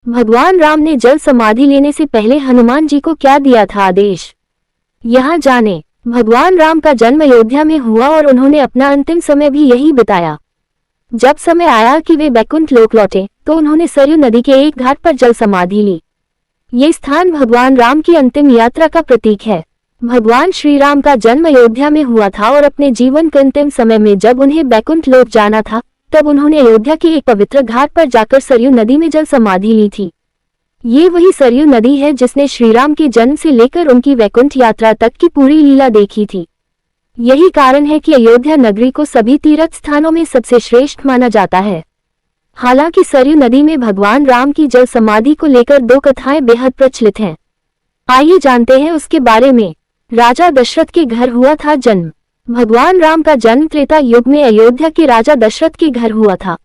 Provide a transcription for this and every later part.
भगवान राम ने जल समाधि लेने से पहले हनुमान जी को क्या दिया था आदेश, यहाँ जाने। भगवान राम का जन्म अयोध्या में हुआ और उन्होंने अपना अंतिम समय भी यही बिताया। जब समय आया कि वे बैकुंठ लोक लौटे तो उन्होंने सरयू नदी के एक घाट पर जल समाधि ली। ये स्थान भगवान राम की अंतिम यात्रा का प्रतीक है। भगवान श्री राम का जन्म अयोध्या में हुआ था और अपने जीवन के अंतिम समय में जब उन्हें बैकुंठ लोक जाना था तब उन्होंने अयोध्या के एक पवित्र घाट पर जाकर सरयू नदी में जल समाधि ली थी। ये वही सरयू नदी है जिसने श्री राम के जन्म से लेकर उनकी वैकुंठ यात्रा तक की पूरी लीला देखी थी। यही कारण है कि अयोध्या नगरी को सभी तीर्थ स्थानों में सबसे श्रेष्ठ माना जाता है। हालांकि सरयू नदी में भगवान राम की जल समाधि को लेकर दो कथाएं बेहद प्रचलित हैं। आइए जानते हैं उसके बारे में। राजा दशरथ के घर हुआ था जन्म। भगवान राम का जन्म त्रेता युग में अयोध्या के राजा दशरथ के घर हुआ था।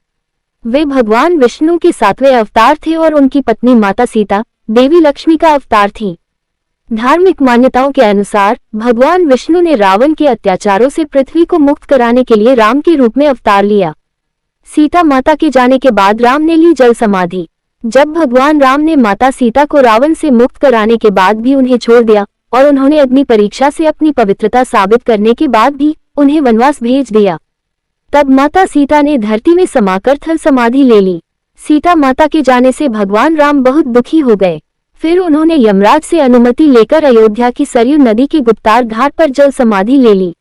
वे भगवान विष्णु के 7वें अवतार थे और उनकी पत्नी माता सीता देवी लक्ष्मी का अवतार थी। धार्मिक मान्यताओं के अनुसार भगवान विष्णु ने रावण के अत्याचारों से पृथ्वी को मुक्त कराने के लिए राम के रूप में अवतार लिया। सीता माता के जाने के बाद राम ने ली जल समाधि। जब भगवान राम ने माता सीता को रावण से मुक्त कराने के बाद भी उन्हें छोड़ दिया और उन्होंने अग्नि परीक्षा से अपनी पवित्रता साबित करने के बाद भी उन्हें वनवास भेज दिया, तब माता सीता ने धरती में समाकर थल समाधि ले ली। सीता माता के जाने से भगवान राम बहुत दुखी हो गए। फिर उन्होंने यमराज से अनुमति लेकर अयोध्या की सरयू नदी के गुप्तार घाट पर जल समाधि ले ली।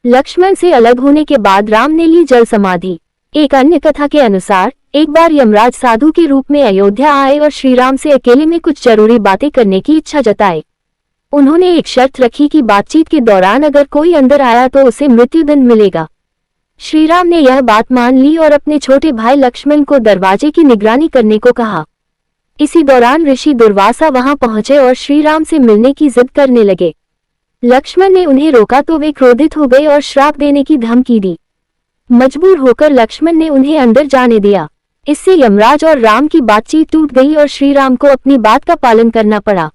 लक्ष्मण से अलग होने के बाद राम ने ली जल समाधि। एक अन्य कथा के अनुसार एक बार यमराज साधु के रूप में अयोध्या आए और श्री राम से अकेले में कुछ जरूरी बातें करने की इच्छा जताई। उन्होंने एक शर्त रखी कि बातचीत के दौरान अगर कोई अंदर आया तो उसे मृत्युदंड मिलेगा। श्री राम ने यह बात मान ली और अपने छोटे भाई लक्ष्मण को दरवाजे की निगरानी करने को कहा। इसी दौरान ऋषि दुर्वासा वहां पहुंचे और श्री राम से मिलने की जिद करने लगे। लक्ष्मण ने उन्हें रोका तो वे क्रोधित हो गए और श्राप देने की धमकी दी। मजबूर होकर लक्ष्मण ने उन्हें अंदर जाने दिया। इससे यमराज और राम की बातचीत टूट गई और श्री राम को अपनी बात का पालन करना पड़ा।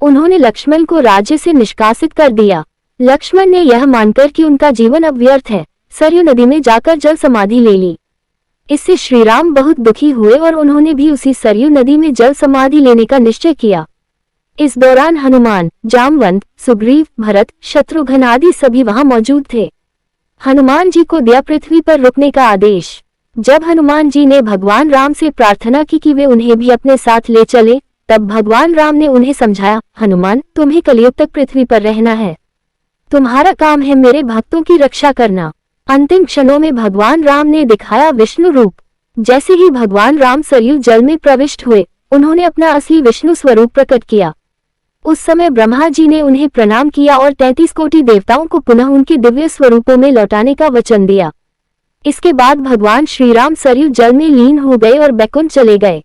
उन्होंने लक्ष्मण को राज्य से निष्कासित कर दिया। लक्ष्मण ने यह मानकर कि उनका जीवन अब व्यर्थ है, सरयू नदी में जाकर जल समाधि ले ली। इससे श्री राम बहुत दुखी हुए और उन्होंने भी उसी सरयू नदी में जल समाधि लेने का निश्चय किया। इस दौरान हनुमान, जामवंत, सुग्रीव, भरत, शत्रुघ्न आदि सभी वहां मौजूद थे। हनुमान जी को दिया पृथ्वी पर रुकने का आदेश। जब हनुमान जी ने भगवान राम से प्रार्थना की कि वे उन्हें भी अपने साथ ले चले, तब भगवान राम ने उन्हें समझाया, हनुमान, तुम्हें कलयुग तक पृथ्वी पर रहना है। तुम्हारा काम है मेरे भक्तों की रक्षा करना। अंतिम क्षणों में भगवान राम ने दिखाया विष्णु रूप। जैसे ही भगवान राम सरयू जल में प्रविष्ट हुए, उन्होंने अपना असली विष्णु स्वरूप प्रकट किया। उस समय ब्रह्मा जी ने उन्हें प्रणाम किया और 33 कोटि देवताओं को पुनः उनके दिव्य स्वरूपों में लौटाने का वचन दिया। इसके बाद भगवान श्री राम सरयू जल में लीन हो गए और बैकुंठ चले गए।